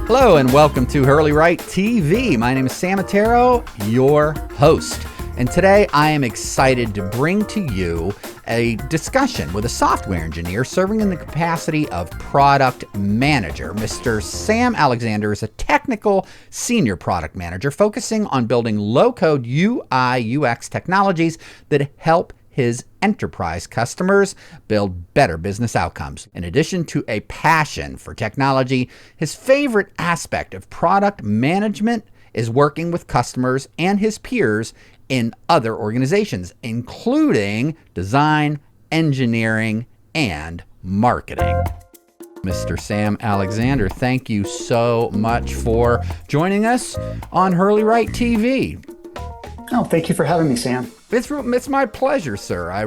Hello and welcome to Hurley Write TV. My name is Sam Otero, your host. And today I am excited to bring to you a discussion with a software engineer serving in the capacity of product manager. Mr. Sam Alexander is a technical senior product manager focusing on building low-code UI/UX technologies that help his enterprise customers build better business outcomes. In addition to a passion for technology, his favorite aspect of product management is working with customers and his peers in other organizations, including design, engineering, and marketing. Mr. Sam Alexander, thank you so much for joining us on Hurley Write TV. Oh, thank you for having me, Sam. It's my pleasure, sir. I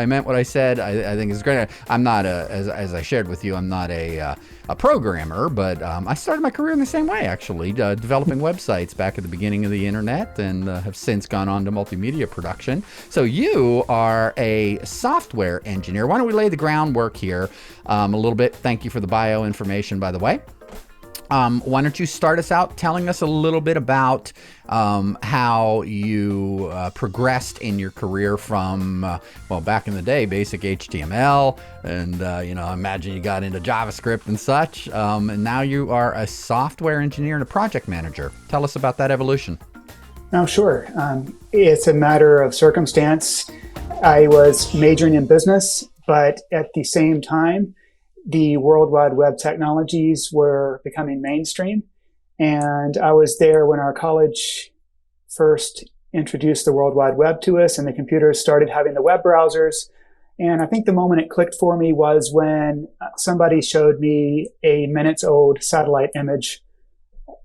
meant what I said. I think it's great. I'm not as I shared with you, I'm not a programmer, but I started my career in the same way, actually, developing websites back at the beginning of the internet, and have since gone on to multimedia production. So you are a software engineer. Why don't we lay the groundwork here a little bit? Thank you for the bio information, by the way. Why don't you start us out telling us a little bit about how you progressed in your career from, back in the day, basic HTML, and, I imagine you got into JavaScript and such, and now you are a software engineer and a project manager. Tell us about that evolution. Oh, sure. It's a matter of circumstance. I was majoring in business, but at the same time, the World Wide Web technologies were becoming mainstream. And I was there when our college first introduced the World Wide Web to us and the computers started having the web browsers. And I think the moment it clicked for me was when somebody showed me a minutes old satellite image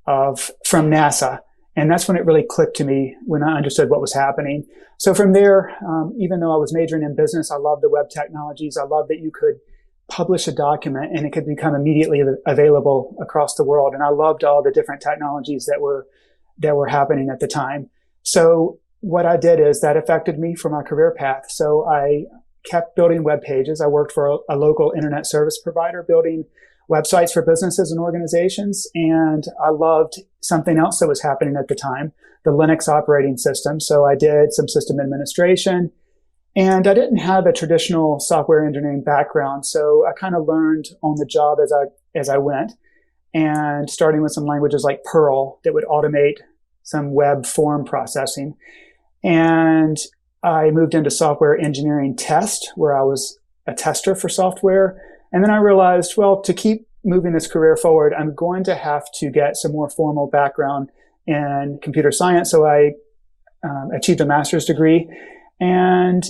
from NASA. And that's when it really clicked to me, when I understood what was happening. So from there, even though I was majoring in business, I loved the web technologies. I loved that you could publish a document and it could become immediately available across the world. And I loved all the different technologies that were happening at the time. So what I did is that affected me for my career path. So I kept building web pages. I worked for a local internet service provider building websites for businesses and organizations. And I loved something else that was happening at the time, the Linux operating system. So I did some system administration. And I didn't have a traditional software engineering background, so I kind of learned on the job as I went, and starting with some languages like Perl that would automate some web form processing. And I moved into software engineering test, where I was a tester for software. And then I realized, well, to keep moving this career forward, I'm going to have to get some more formal background in computer science. So I achieved a master's degree. And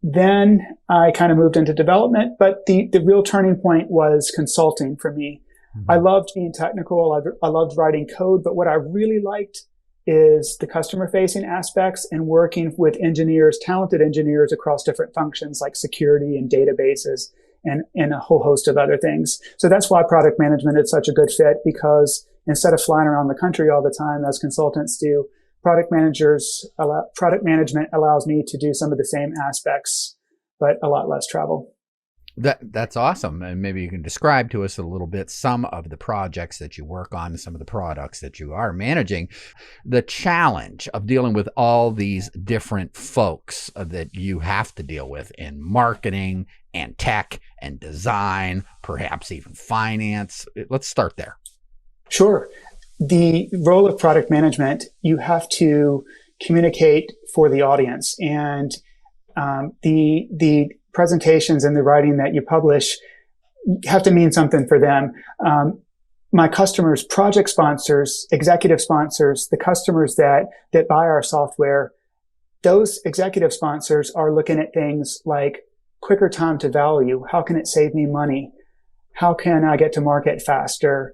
then I kind of moved into development, but the real turning point was consulting for me. Mm-hmm. I loved being technical. I loved writing code, but what I really liked is the customer facing aspects and working with engineers, talented engineers across different functions like security and databases and a whole host of other things. So that's why product management is such a good fit, because instead of flying around the country all the time as consultants do, product management allows me to do some of the same aspects, but a lot less travel. That's awesome. And maybe you can describe to us a little bit some of the projects that you work on, some of the products that you are managing, the challenge of dealing with all these different folks that you have to deal with in marketing and tech and design, perhaps even finance. Let's start there. Sure. The role of product management, you have to communicate for the audience, and the presentations and the writing that you publish have to mean something for them. My customers, project sponsors, executive sponsors, the customers that buy our software, those executive sponsors are looking at things like quicker time to value. How can it save me money? How can I get to market faster?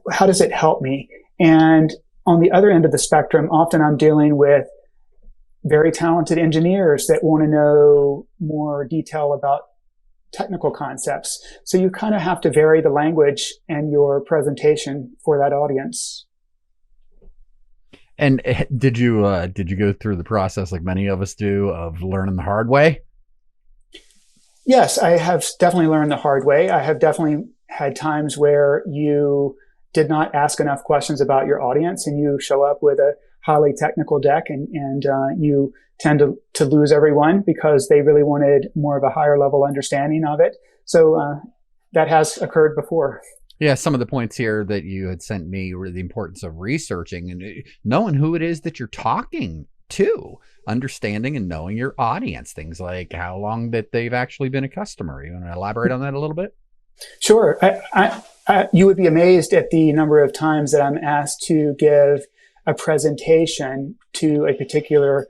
How does it help me? And on the other end of the spectrum, often I'm dealing with very talented engineers that want to know more detail about technical concepts. So you kind of have to vary the language and your presentation for that audience. And did you go through the process like many of us do of learning the hard way? Yes, I have definitely learned the hard way. I have definitely had times where you did not ask enough questions about your audience, and you show up with a highly technical deck, and you tend to lose everyone because they really wanted more of a higher level understanding of it. So that has occurred before. Yeah, some of the points here that you had sent me were the importance of researching and knowing who it is that you're talking to, understanding and knowing your audience, things like how long that they've actually been a customer. You want to elaborate on that a little bit? Sure. You would be amazed at the number of times that I'm asked to give a presentation to a particular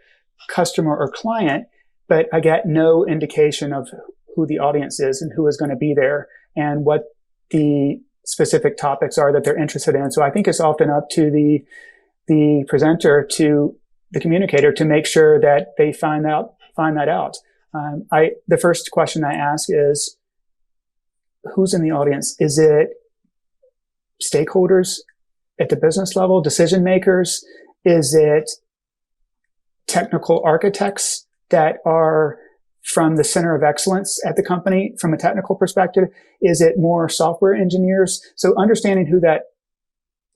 customer or client, but I get no indication of who the audience is and who is going to be there and what the specific topics are that they're interested in. So I think it's often up to the presenter, to the communicator, to make sure that they find that out. The first question I ask is, who's in the audience? Is it stakeholders at the business level, decision makers? Is it technical architects that are from the center of excellence at the company from a technical perspective? Is it more software engineers? So understanding who that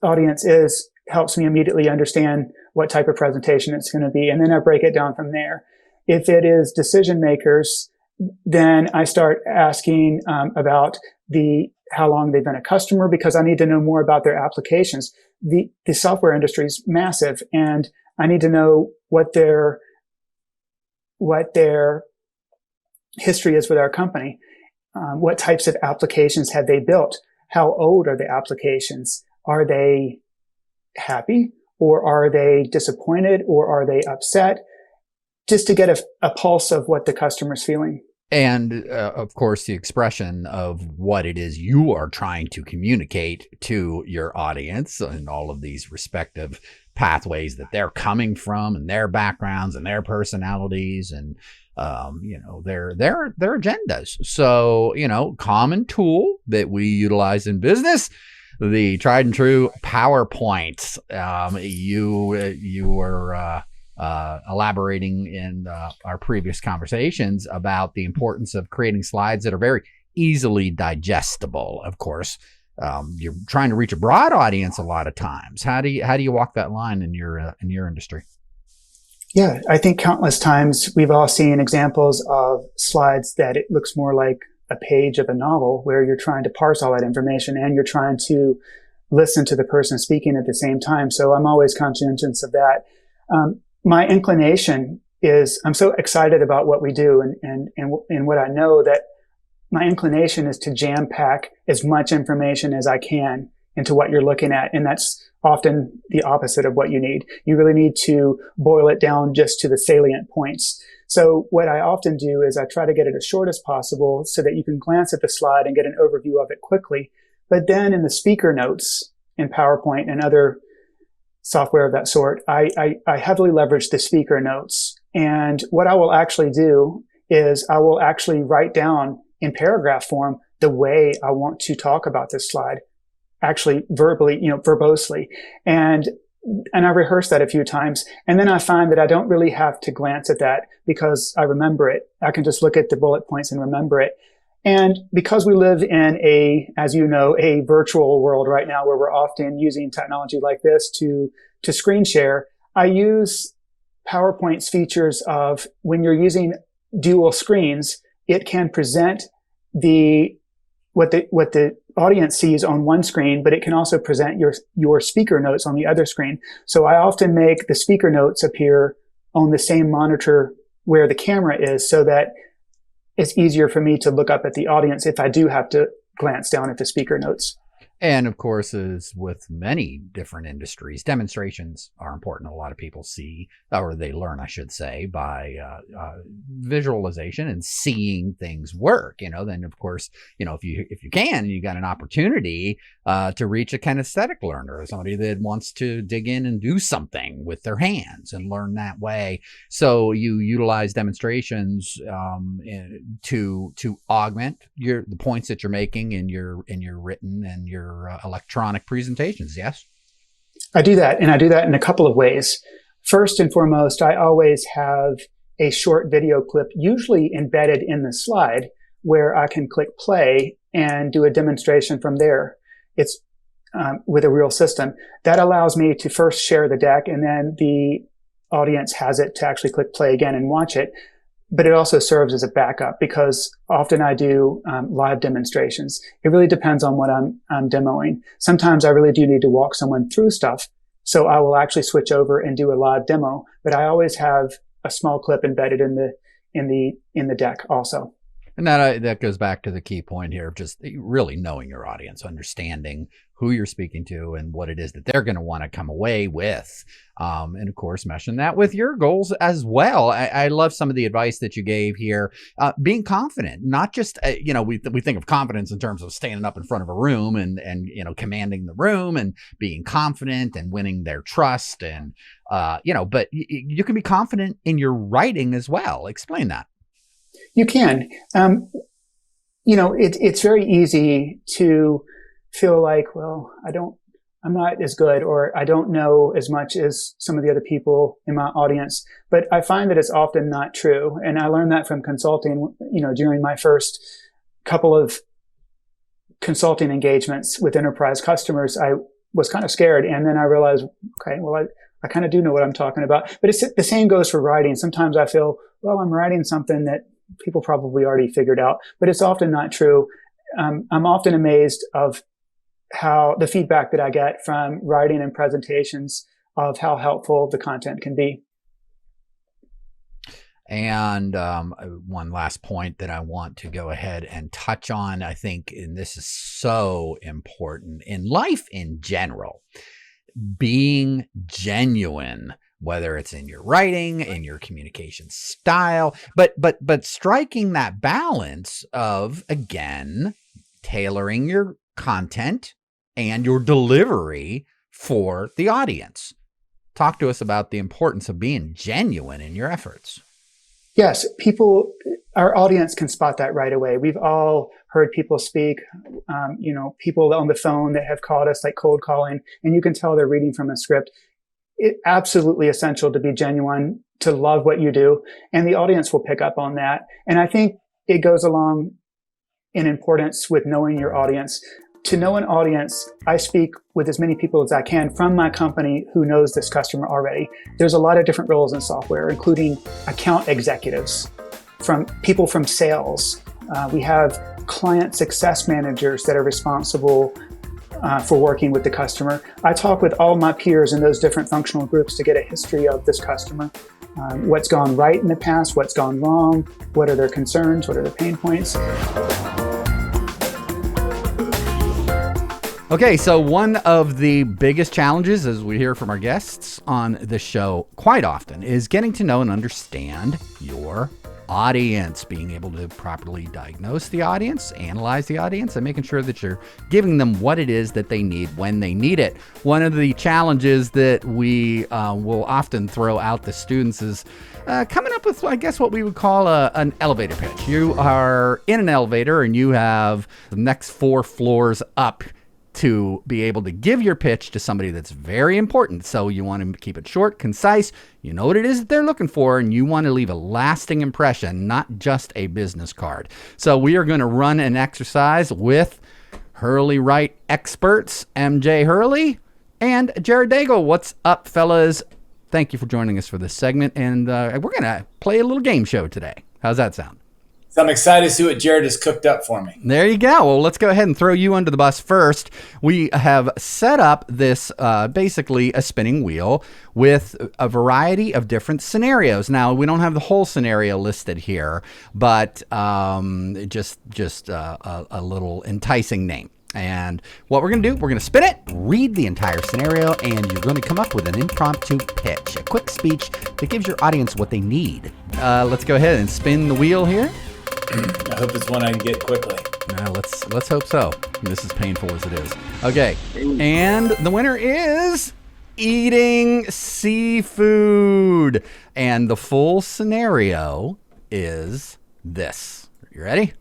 audience is helps me immediately understand what type of presentation it's going to be. And then I break it down from there. If it is decision makers, then I start asking about how long they've been a customer, because I need to know more about their applications. The software industry is massive, and I need to know what their history is with our company. What types of applications have they built? How old are the applications? Are they happy, or are they disappointed, or are they upset? Just to get a pulse of what the customer's feeling. And of course, the expression of what it is you are trying to communicate to your audience and all of these respective pathways that they're coming from, and their backgrounds and their personalities and their agendas. So, common tool that we utilize in business, the tried and true PowerPoint. You were elaborating in our previous conversations about the importance of creating slides that are very easily digestible. Of course, you're trying to reach a broad audience a lot of times. How do you walk that line in your industry? Yeah, I think countless times we've all seen examples of slides that it looks more like a page of a novel, where you're trying to parse all that information and you're trying to listen to the person speaking at the same time. So I'm always conscientious of that. My inclination is, I'm so excited about what we do and what I know, that my inclination is to jam pack as much information as I can into what you're looking at. And that's often the opposite of what you need. You really need to boil it down just to the salient points. So what I often do is I try to get it as short as possible so that you can glance at the slide and get an overview of it quickly. But then in the speaker notes in PowerPoint and other software of that sort, I heavily leverage the speaker notes. And what I will actually do is I will actually write down in paragraph form the way I want to talk about this slide, actually verbally, verbosely. And I rehearse that a few times. And then I find that I don't really have to glance at that because I remember it. I can just look at the bullet points and remember it. And because we live in as you know, a virtual world right now, where we're often using technology like this to screen share, I use PowerPoint's features of, when you're using dual screens, it can present what the audience sees on one screen, but it can also present your speaker notes on the other screen. So I often make the speaker notes appear on the same monitor where the camera is, so that it's easier for me to look up at the audience if I do have to glance down at the speaker notes. And of course, as with many different industries, demonstrations are important. A lot of people see, or they learn, I should say, by visualization and seeing things work. Then of course, if you can, you got an opportunity to reach a kinesthetic learner, somebody that wants to dig in and do something with their hands and learn that way. So you utilize demonstrations to augment the points that you're making in your written and your electronic presentations. Yes, I do that, and I do that in a couple of ways. First and foremost, I always have a short video clip, usually embedded in the slide, where I can click play and do a demonstration from there. It's with a real system. That allows me to first share the deck, and then the audience has it to actually click play again and watch it. But it also serves as a backup because often I do live demonstrations. It really depends on what I'm demoing. Sometimes I really do need to walk someone through stuff, so I will actually switch over and do a live demo. But I always have a small clip embedded in the deck also. And that goes back to the key point here of just really knowing your audience, understanding who you're speaking to and what it is that they're going to want to come away with. And of course, meshing that with your goals as well. I love some of the advice that you gave here. Being confident, not just, we think of confidence in terms of standing up in front of a room and commanding the room and being confident and winning their trust. And, but you can be confident in your writing as well. Explain that. You can. It's very easy to feel like, well, I'm not as good, or I don't know as much as some of the other people in my audience. But I find that it's often not true. And I learned that from consulting, during my first couple of consulting engagements with enterprise customers. I was kind of scared. And then I realized, okay, well, I kind of do know what I'm talking about. But the same goes for writing. Sometimes I feel, well, I'm writing something that people probably already figured out, but it's often not true. I'm often amazed of how the feedback that I get from writing and presentations of how helpful the content can be. And one last point that I want to go ahead and touch on, I think, and this is so important in life in general, being genuine, whether it's in your writing, in your communication style, but striking that balance of, again, tailoring your content and your delivery for the audience. Talk to us about the importance of being genuine in your efforts. Yes, our audience can spot that right away. We've all heard people speak, people on the phone that have called us, like cold calling, and you can tell they're reading from a script. It's absolutely essential to be genuine, to love what you do, and the audience will pick up on that. And I think it goes along in importance with knowing your audience. To know an audience, I speak with as many people as I can from my company who knows this customer already. There's a lot of different roles in software, including account executives, from people from sales. We have client success managers that are responsible for working with the customer. I talk with all my peers in those different functional groups to get a history of this customer. What's gone right in the past, what's gone wrong, what are their concerns, what are their pain points. Okay, so one of the biggest challenges, as we hear from our guests on the show quite often, is getting to know and understand your audience, being able to properly diagnose the audience, analyze the audience, and making sure that you're giving them what it is that they need when they need it. One of the challenges that we will often throw out to students is coming up with, I guess, what we would call an elevator pitch. You are in an elevator and you have the next 4 floors up to be able to give your pitch to somebody that's very important. So you want to keep it short, concise. You know what it is that they're looking for, and you want to leave a lasting impression, not just a business card. So we are going to run an exercise with Hurley Write experts, MJ Hurley and Jared Daigle. What's up, fellas? Thank you for joining us for this segment, and we're going to play a little game show today. How's that sound? So I'm excited to see what Jared has cooked up for me. There you go. Well, let's go ahead and throw you under the bus first. We have set up this basically a spinning wheel with a variety of different scenarios. Now, we don't have the whole scenario listed here, but just a little enticing name. And what we're going to do, we're going to spin it, read the entire scenario, and you're going to come up with an impromptu pitch, a quick speech that gives your audience what they need. Let's go ahead and spin the wheel here. I hope it's one I can get quickly. Let's hope so. This is painful as it is. Okay, and the winner is eating seafood. And the full scenario is this. You ready?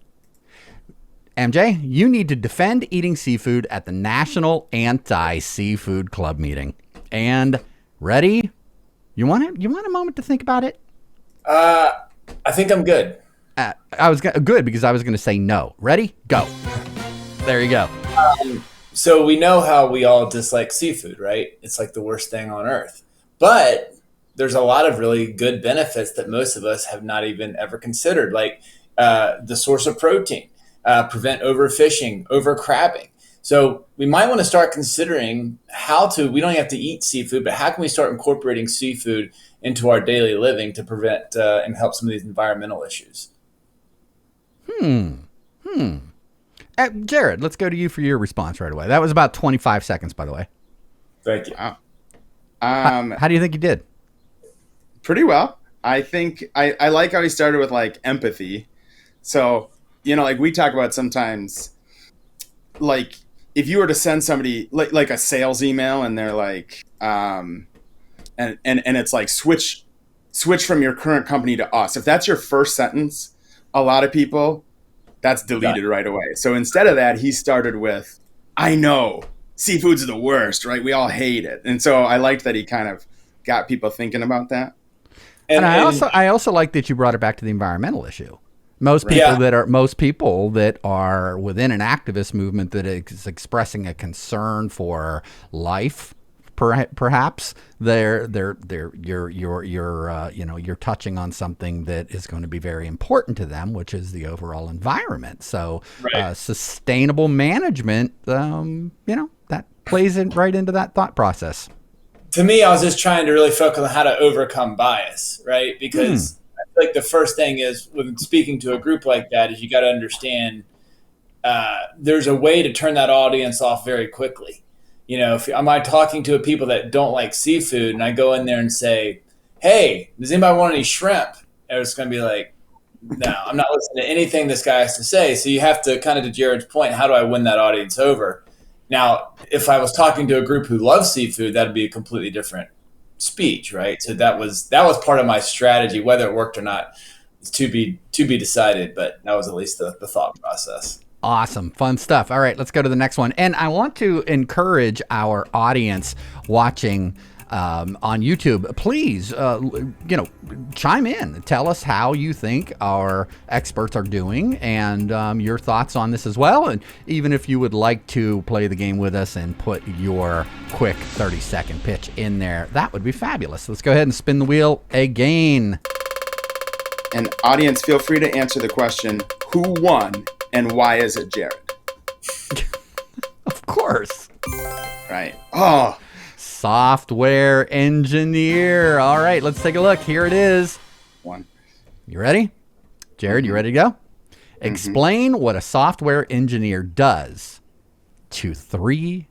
MJ, you need to defend eating seafood at the National Anti-Seafood Club meeting. And ready? You want a moment to think about it? I think I'm good. Good because I was going to say no. Ready? Go. There you go. So we know how we all dislike seafood, right? It's like the worst thing on earth. But there's a lot of really good benefits that most of us have not even ever considered, like the source of protein, prevent overfishing, overcrabbing. So we might want to start considering we don't have to eat seafood, but how can we start incorporating seafood into our daily living to prevent and help some of these environmental issues? Jared, let's go to you for your response right away. That was about 25 seconds, by the way. Thank you. Wow. How do you think you did? Pretty well. I think I like how he started with like empathy. So, like we talk about sometimes, like if you were to send somebody like a sales email and they're like, and it's like switch from your current company to us. If that's your first sentence, a lot of people, that's deleted right away. So instead of that, he started with, I know seafood's the worst, right? We all hate it. And so I liked that he kind of got people thinking about that. And I also like that you brought it back to the environmental issue. Most people that are within an activist movement that is expressing a concern for life, perhaps you're touching on something that is going to be very important to them, which is the overall environment. So sustainable management, that plays right into that thought process. To me, I was just trying to really focus on how to overcome bias, right? Because I feel like the first thing is when speaking to a group like that is you got to understand there's a way to turn that audience off very quickly. If am I talking to people that don't like seafood and I go in there and say, hey, does anybody want any shrimp? And it's going to be like, no, I'm not listening to anything this guy has to say. So you have to kind of, to Jared's point, how do I win that audience over? Now, if I was talking to a group who loves seafood, that'd be a completely different speech, right? So that was part of my strategy. Whether it worked or not is to be decided, but that was at least the thought process. Awesome. Fun stuff. All right, let's go to the next one. And I want to encourage our audience watching on YouTube, please, chime in. Tell us how you think our experts are doing and your thoughts on this as well. And even if you would like to play the game with us and put your quick 30-second pitch in there, that would be fabulous. Let's go ahead and spin the wheel again. And audience, feel free to answer the question, who won and why is it Jared? Of course. Right. Oh, software engineer. All right, let's take a look. Here it is. One. You ready? Jared, you ready to go? Explain what a software engineer does to 3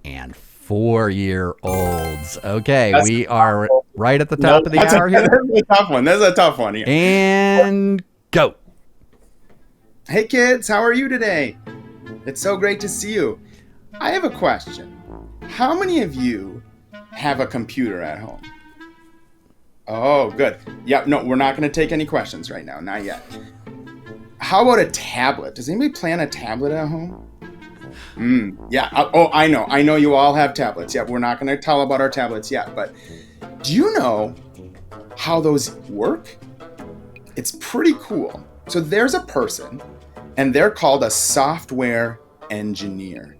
and 4-year-olds. Okay, we are right at the top of the hour here. That's a tough one. That's a tough one here. And go. Hey kids, how are you today? It's so great to see you. I have a question. How many of you have a computer at home? Oh, good. Yep, no, we're not going to take any questions right now. Not yet. How about a tablet? Does anybody play on a tablet at home? Yeah. Oh, I know. I know you all have tablets. Yeah, we're not going to tell about our tablets yet. But do you know how those work? It's pretty cool. So there's a person, and they're called a software engineer.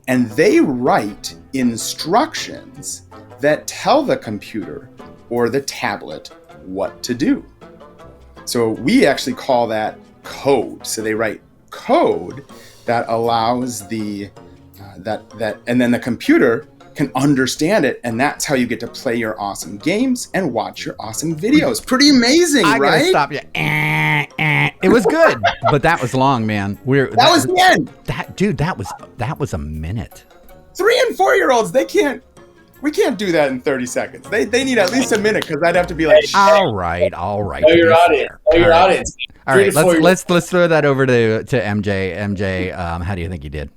And they write instructions that tell the computer or the tablet what to do. So we actually call that code. So they write code that allows and then the computer can understand it, and that's how you get to play your awesome games and watch your awesome videos. Pretty amazing, right? I gotta stop you. It was good, but that was long, man. That was the end. That was a minute. 3 and 4-year-olds, we can't do that in 30 seconds. They need at least a minute, because I'd have to be like, all right. Know your audience. All right, let's throw that over to MJ. MJ, how do you think you did?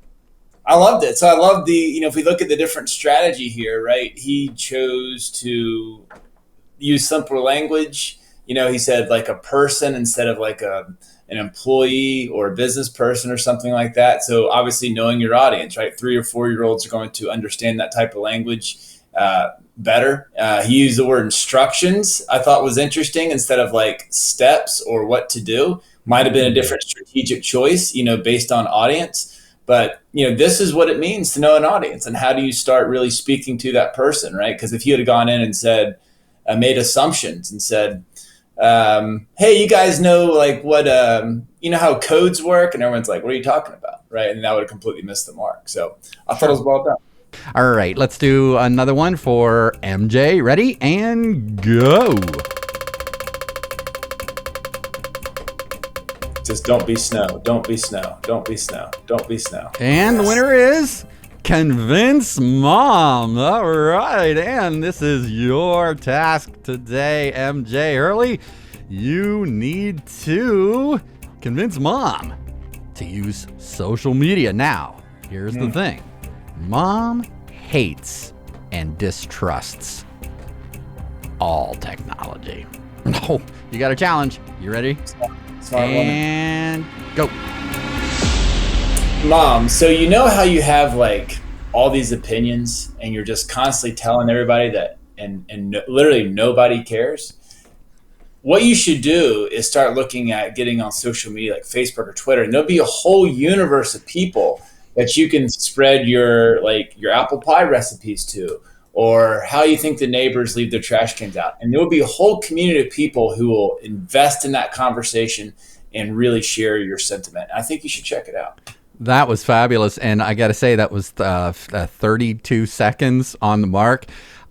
I loved it. So I love if we look at the different strategy here, right? He chose to use simpler language. He said like a person instead of like an employee or a business person or something like that. So obviously knowing your audience, right? 3 or 4-year-olds are going to understand that type of language better. He used the word instructions. I thought was interesting instead of like steps or what to do. Might have been a different strategic choice, based on audience. But, this is what it means to know an audience, and how do you start really speaking to that person, right? Because if you had gone in and said, made assumptions and said, hey, you guys know like what, how codes work? And everyone's like, what are you talking about? Right. And that would have completely missed the mark. So I thought it was well done. All right, let's do another one for MJ. Ready and go. Just don't be snow. Don't be snow. Don't be snow. Don't be snow. And the winner is Convince Mom. All right, and this is your task today, MJ Hurley. You need to convince Mom to use social media. Now, here's the thing. Mom hates and distrusts all technology. No, you got a challenge. You ready? Smart and go. Mom, so how you have like all these opinions and you're just constantly telling everybody that and literally nobody cares? What you should do is start looking at getting on social media like Facebook or Twitter, and there'll be a whole universe of people that you can spread your apple pie recipes to, or how you think the neighbors leave their trash cans out. And there will be a whole community of people who will invest in that conversation and really share your sentiment. I think you should check it out. That was fabulous. And I got to say, that was 32 seconds on the mark.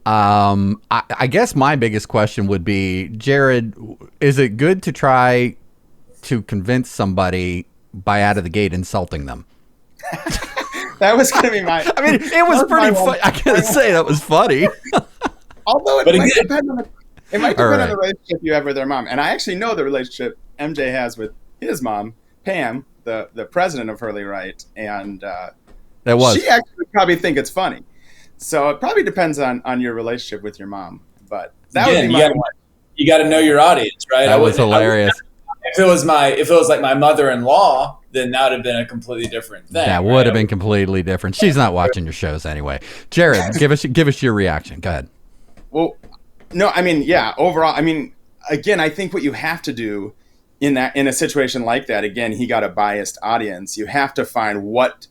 I guess my biggest question would be, Jared, is it good to try to convince somebody by out of the gate insulting them? That was going to be my... I mean, it was pretty funny. I got to say, that was funny. Although it might depend on the relationship you have with their mom. And I actually know the relationship MJ has with his mom, Pam, the president of Hurley Write. And she actually probably think it's funny. So it probably depends on your relationship with your mom. But that would be my one. You got to know your audience, right? That was hilarious. If it was like my mother-in-law, then that would have been a completely different thing. That would have been completely different. She's not watching your shows anyway. Jared, give us your reaction. Go ahead. Well, no, I mean, yeah. Overall, I mean, again, I think what you have to do in a situation like that, again, he got a biased audience. You have to find what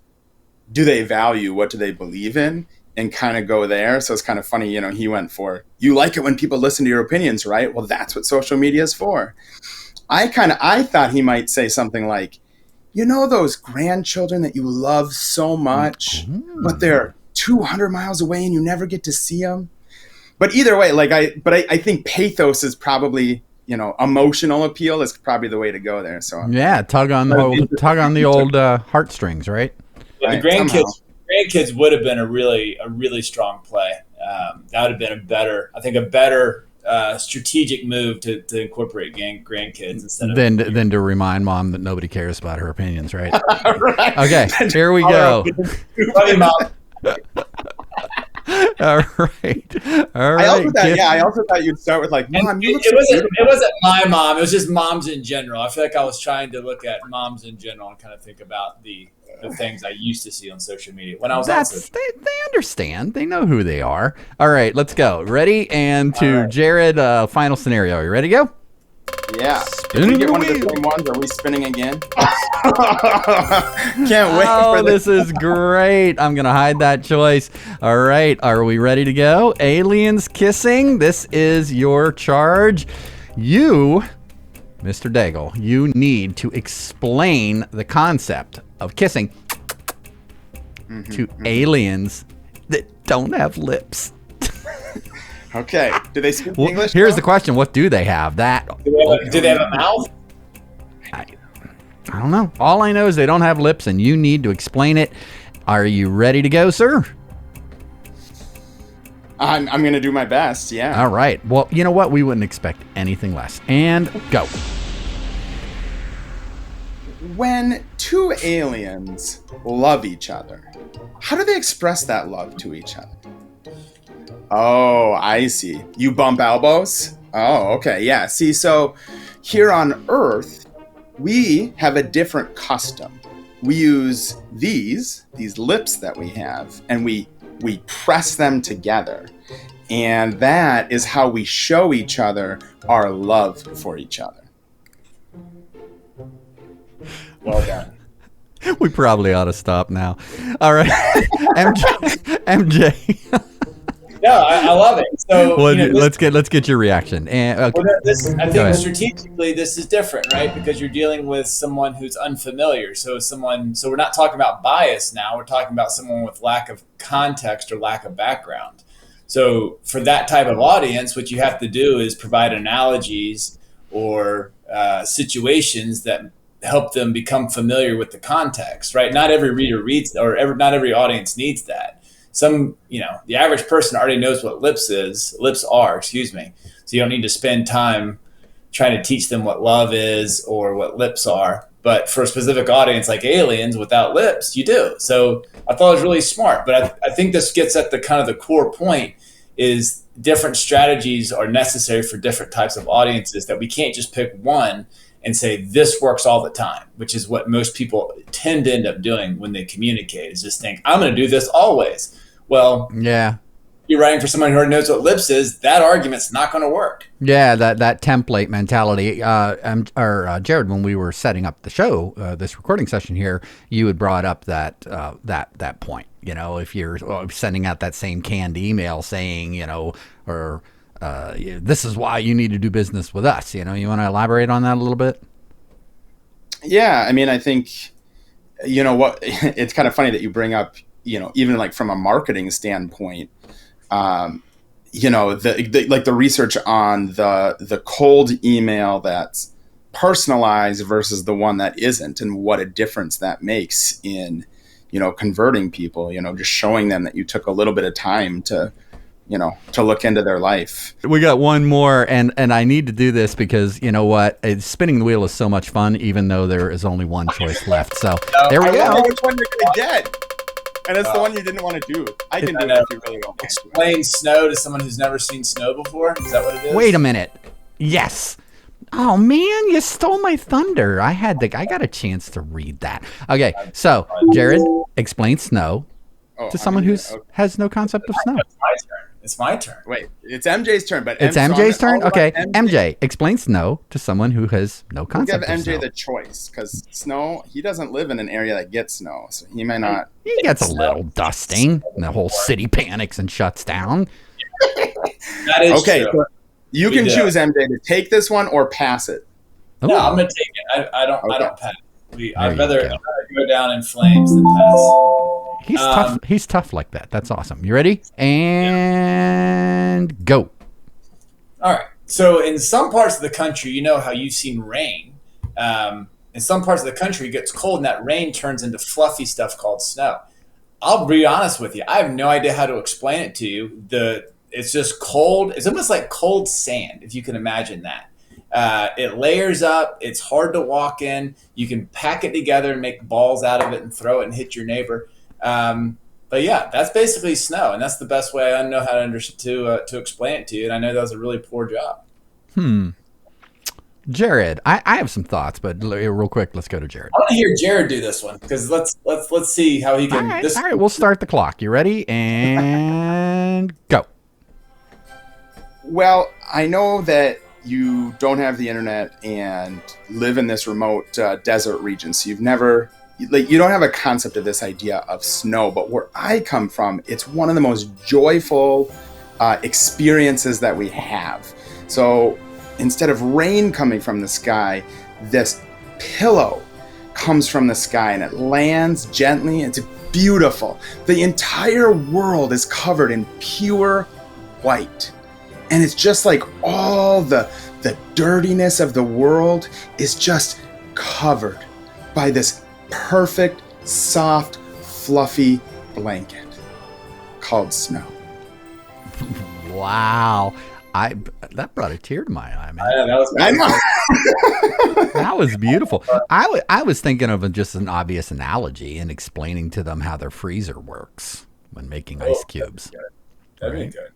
do they value, what do they believe in, and kind of go there. So it's kind of funny, he went for, you like it when people listen to your opinions, right? Well, that's what social media is for. I thought he might say something like, those grandchildren that you love so much, but they're 200 miles away and you never get to see them. But either way, I think pathos is probably, emotional appeal is probably the way to go there. So yeah, tug on the old heartstraings, right? Yeah, the grandkids would have been a really strong play. That would have been a better strategic move to incorporate grandkids instead of than to remind Mom that nobody cares about her opinions, right? Right. Okay, here we go. All right. I also thought you'd start with like, Mom, it wasn't my mom. It was just moms in general. I feel like I was trying to look at moms in general and kind of think about the things I used to see on social media when I was on social media. They understand. They know who they are. All right, let's go. Ready? And to Jared, final scenario. Are you ready to go? Yeah. If we get one of the same ones, are we spinning again? Can't wait. Oh, this is great. I'm going to hide that choice. All right. Are we ready to go? Aliens kissing. This is your charge. You, Mr. Daigle, you need to explain the concept of kissing to aliens that don't have lips. Okay. Do they speak English? Here's the question. What do they have? Do they have a mouth? I don't know. All I know is they don't have lips, and you need to explain it. Are you ready to go, sir? I'm going to do my best, yeah. All right. Well, you know what? We wouldn't expect anything less. And go. When two aliens love each other, how do they express that love to each other? Oh, I see. You bump elbows? Oh, okay. Yeah. See, so here on Earth, we have a different custom. We use these lips that we have, and we press them together. And that is how we show each other our love for each other. Well done. We probably ought to stop now. All right, MJ. No, I love it. So Well, let's get your reaction. And okay. I think strategically this is different, right? Because you're dealing with someone who's unfamiliar. So we're not talking about bias now. We're talking about someone with lack of context or lack of background. So for that type of audience, what you have to do is provide analogies or situations that help them become familiar with the context, right? Not every reader reads, not every audience needs that. The average person already knows what lips are, So you don't need to spend time trying to teach them what love is or what lips are. But for a specific audience like aliens without lips, you do. So I thought it was really smart. But I think this gets at the kind of the core point is different strategies are necessary for different types of audiences, that we can't just pick one and say this works all the time, which is what most people tend to end up doing when they communicate, is just think, I'm going to do this always. Well, yeah, you're writing for someone who already knows what lips is. That argument's not going to work. Yeah, that template mentality. Jared, when we were setting up the show, this recording session here, you had brought up that point. If you're sending out that same canned email saying, this is why you need to do business with us. You want to elaborate on that a little bit? Yeah, I mean, I think, it's kind of funny that you bring up, even like from a marketing standpoint, the research on the cold email that's personalized versus the one that isn't, and what a difference that makes in, converting people, just showing them that you took a little bit of time to look into their life. We got one more, and I need to do this because, spinning the wheel is so much fun, even though there is only one choice left. So there we go. I know which one you're going to get. And it's the one you didn't want to do. I can do it if you really want to. Explain snow to someone who's never seen snow before? Is that what it is? Wait a minute. Yes. Oh, man, you stole my thunder. I got a chance to read that. Okay, so, Jared, explain snow to someone who has no concept of snow. It's my turn. Wait, it's MJ's turn, but it's MJ's turn. Okay, MJ explains snow to someone who has no concept. We'll give MJ the choice, because snow. He doesn't live in an area that gets snow, so he may not. He gets a little dusting, and the whole city panics and shuts down. That is okay. True. You can choose, MJ, to take this one or pass it. No, I'm gonna take it. I don't pass. I'd rather go down in flames than pass. He's tough. He's tough like that. That's awesome. You ready? And go. All right. So in some parts of the country, how you've seen rain. In some parts of the country, it gets cold, and that rain turns into fluffy stuff called snow. I'll be honest with you. I have no idea how to explain it to you. It's just cold. It's almost like cold sand, if you can imagine that. It layers up. It's hard to walk in. You can pack it together and make balls out of it and throw it and hit your neighbor. But yeah, that's basically snow, and that's the best way I know how to explain it to you. And I know that was a really poor job. Jared, I have some thoughts, but real quick, let's go to Jared. I want to hear Jared do this one, because let's see how he can. All right, we'll start the clock. You ready? And go. Well, I know that you don't have the internet and live in this remote desert region, so you don't have a concept of this idea of snow. But where I come from, it's one of the most joyful experiences that we have. So instead of rain coming from the sky, this pillow comes from the sky and it lands gently. It's beautiful. The entire world is covered in pure white. And it's just like all the dirtiness of the world is just covered by this perfect, soft, fluffy blanket called snow. Wow. That brought a tear to my eye, man. That was beautiful. I was thinking of just an obvious analogy and explaining to them how their freezer works when making ice cubes. That'd be good.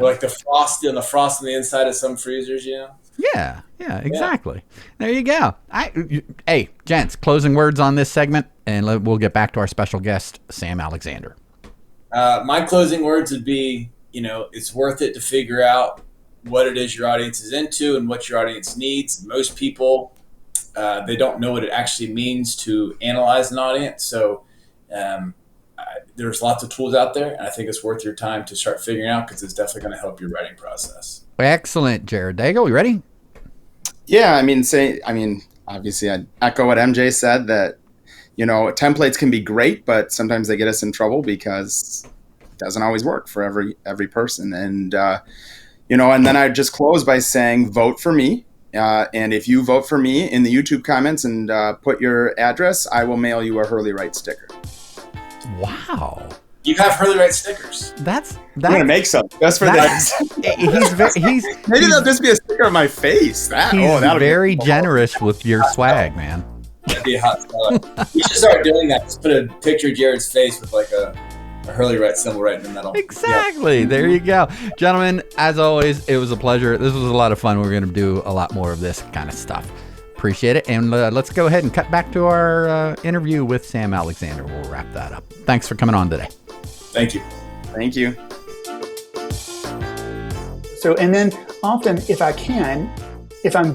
Like the frost on the inside of some freezers, Yeah, exactly. Yeah. There you go. Hey, gents, closing words on this segment, and we'll get back to our special guest, Sam Alexander. My closing words would be, it's worth it to figure out what it is your audience is into and what your audience needs. Most people they don't know what it actually means to analyze an audience. So there's lots of tools out there, and I think it's worth your time to start figuring out, because it's definitely going to help your writing process. Excellent, Jared Daigle. You ready? Yeah, obviously I'd echo what MJ said, that, templates can be great, but sometimes they get us in trouble because it doesn't always work for every person. And, and then I'd just close by saying, vote for me. And if you vote for me in the YouTube comments and put your address, I will mail you a Hurley Write sticker. Wow. You have Hurley Write stickers. I'm gonna make some. That's for that. Maybe there'll just be a sticker on my face. He's very generous with your swag, man. That'd be a hot seller. You should start doing that. Just put a picture of Jared's face with like a Hurley Write symbol right in the middle. Exactly. Yep. There you go. Gentlemen, as always, it was a pleasure. This was a lot of fun. We're going to do a lot more of this kind of stuff. Appreciate it. And let's go ahead and cut back to our interview with Sam Alexander. We'll wrap that up. Thanks for coming on today. Thank you. Thank you. So, and then often if I'm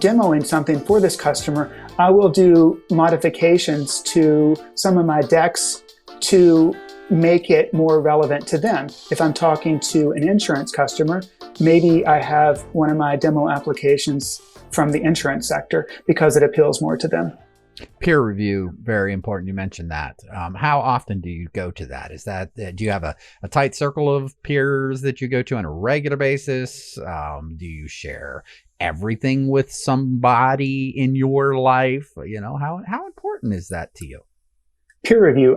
demoing something for this customer, I will do modifications to some of my decks to make it more relevant to them. If I'm talking to an insurance customer, maybe I have one of my demo applications from the insurance sector because it appeals more to them. Peer review, very important. You mentioned that. How often do you go to that? Is that, do you have a tight circle of peers that you go to on a regular basis? Do you share everything with somebody in your life? How important is that to you? Peer review.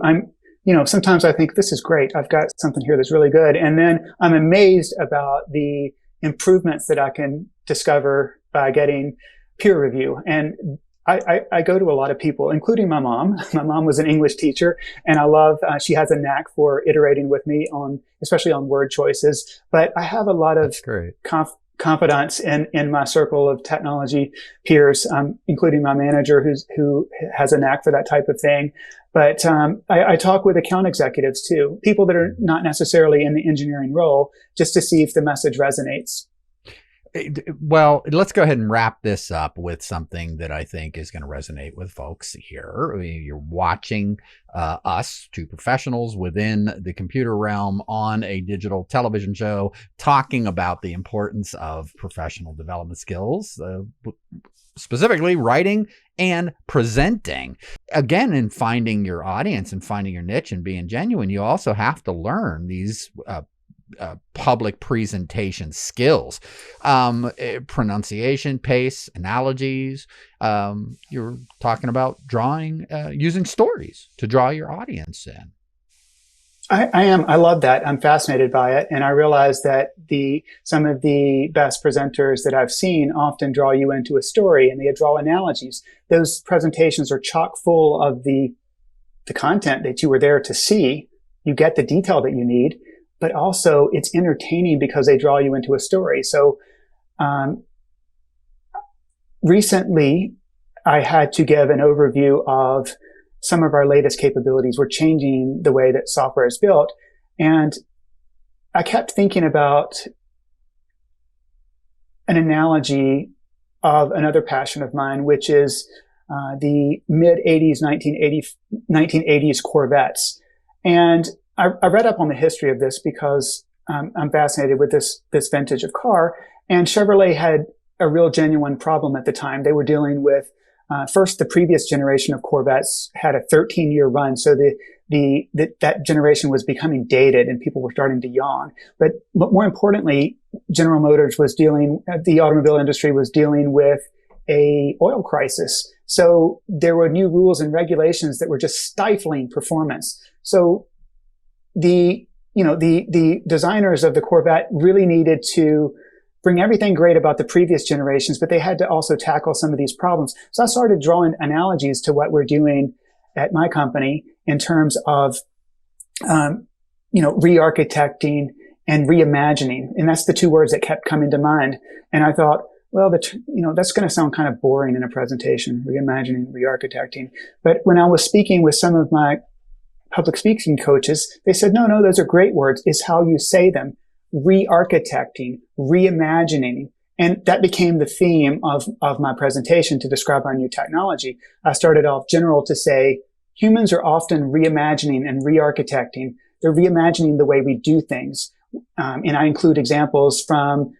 Sometimes I think this is great. I've got something here that's really good. And then I'm amazed about the improvements that I can discover by getting peer review. And I go to a lot of people, including my mom. My mom was an English teacher, and I love, she has a knack for iterating with me especially on word choices. But I have a lot of confidence in my circle of technology peers, including my manager who has a knack for that type of thing. But I talk with account executives too, people that are not necessarily in the engineering role, just to see if the message resonates. Well, let's go ahead and wrap this up with something that I think is going to resonate with folks here. You're watching us, two professionals within the computer realm, on a digital television show talking about the importance of professional development skills, specifically writing and presenting. Again, in finding your audience and finding your niche and being genuine, you also have to learn these public presentation skills, pronunciation, pace, analogies. You're talking about drawing, using stories to draw your audience in. I am. I love that. I'm fascinated by it. And I realize that some of the best presenters that I've seen often draw you into a story, and they draw analogies. Those presentations are chock full of the content that you were there to see. You get the detail that you need, but also it's entertaining because they draw you into a story. So, recently I had to give an overview of some of our latest capabilities. We're changing the way that software is built. And I kept thinking about an analogy of another passion of mine, which is the mid-80s, 1980s Corvettes. And I read up on the history of this because I'm fascinated with this vintage of car. And Chevrolet had a real genuine problem at the time. They were dealing with first, the previous generation of Corvettes had a 13-year run, so that generation was becoming dated, and people were starting to yawn. But more importantly, General Motors the automobile industry was dealing with a oil crisis. So there were new rules and regulations that were just stifling performance. So the designers of the Corvette really needed to bring everything great about the previous generations, but they had to also tackle some of these problems. So I started drawing analogies to what we're doing at my company in terms of, re-architecting and reimagining. And that's the two words that kept coming to mind. And I thought, well, that's going to sound kind of boring in a presentation, reimagining, re-architecting. But when I was speaking with some of my public speaking coaches, they said, no, those are great words. It's how you say them. Re-architecting, reimagining. And that became the theme of my presentation to describe our new technology. I started off general to say, humans are often reimagining and re-architecting. They're reimagining the way we do things. And I include examples from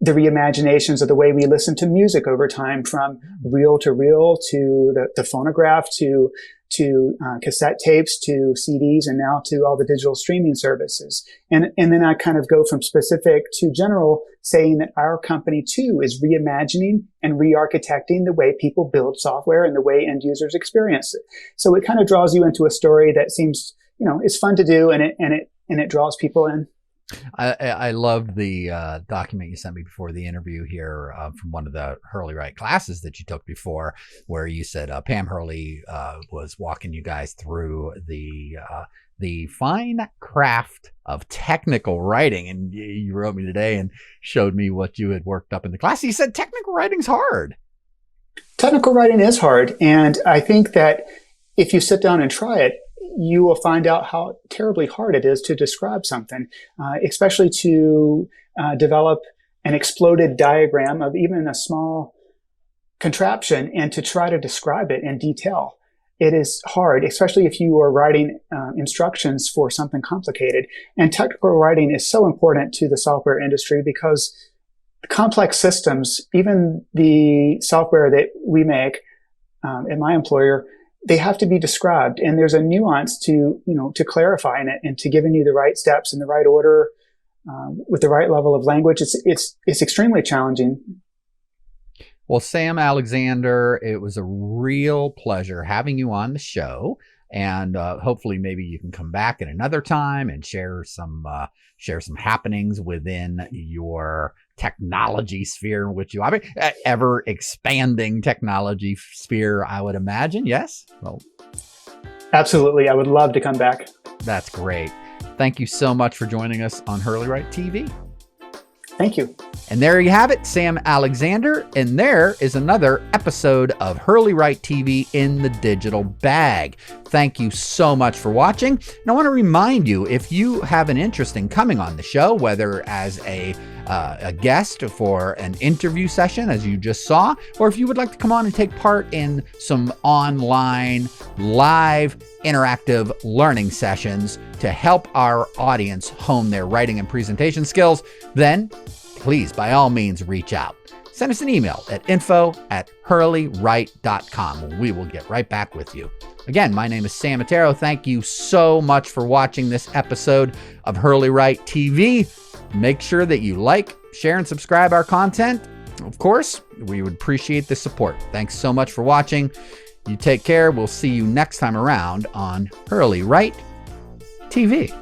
the reimaginations of the way we listen to music over time, from reel to reel to the phonograph to cassette tapes to CDs, and now to all the digital streaming services. And then I kind of go from specific to general, saying that our company too is reimagining and re-architecting the way people build software and the way end users experience it. So it kind of draws you into a story that seems, it's fun to do, and it draws people in. I loved the document you sent me before the interview here from one of the Hurley Write classes that you took before, where you said Pam Hurley was walking you guys through the fine craft of technical writing. And you wrote me today and showed me what you had worked up in the class. You said technical writing's hard. Technical writing is hard. And I think that if you sit down and try it, you will find out how terribly hard it is to describe something, especially to develop an exploded diagram of even a small contraption and to try to describe it in detail. It is hard, especially if you are writing instructions for something complicated. And technical writing is so important to the software industry because complex systems, even the software that we make at my employer, they have to be described, and there's a nuance to clarify in it and to giving you the right steps in the right order with the right level of language. It's extremely challenging. Well, Sam Alexander, it was a real pleasure having you on the show, and hopefully maybe you can come back at another time and share some happenings within your technology sphere, which you ever expanding technology sphere, I would imagine. Yes. Well, absolutely. I would love to come back. That's great. Thank you so much for joining us on Hurley Write TV. Thank you. And there you have it, Sam Alexander. And there is another episode of Hurley Write TV in the digital bag. Thank you so much for watching. And I want to remind you, if you have an interest in coming on the show, whether as a guest for an interview session, as you just saw, or if you would like to come on and take part in some online, live, interactive learning sessions to help our audience hone their writing and presentation skills, then please, by all means, reach out. Send us an email at info@hurleywrite.com. We will get right back with you. Again, my name is Sam Matero. Thank you so much for watching this episode of Hurley Write TV. Make sure that you like, share, and subscribe our content. Of course, we would appreciate the support. Thanks so much for watching. You take care. We'll see you next time around on Hurley Write TV.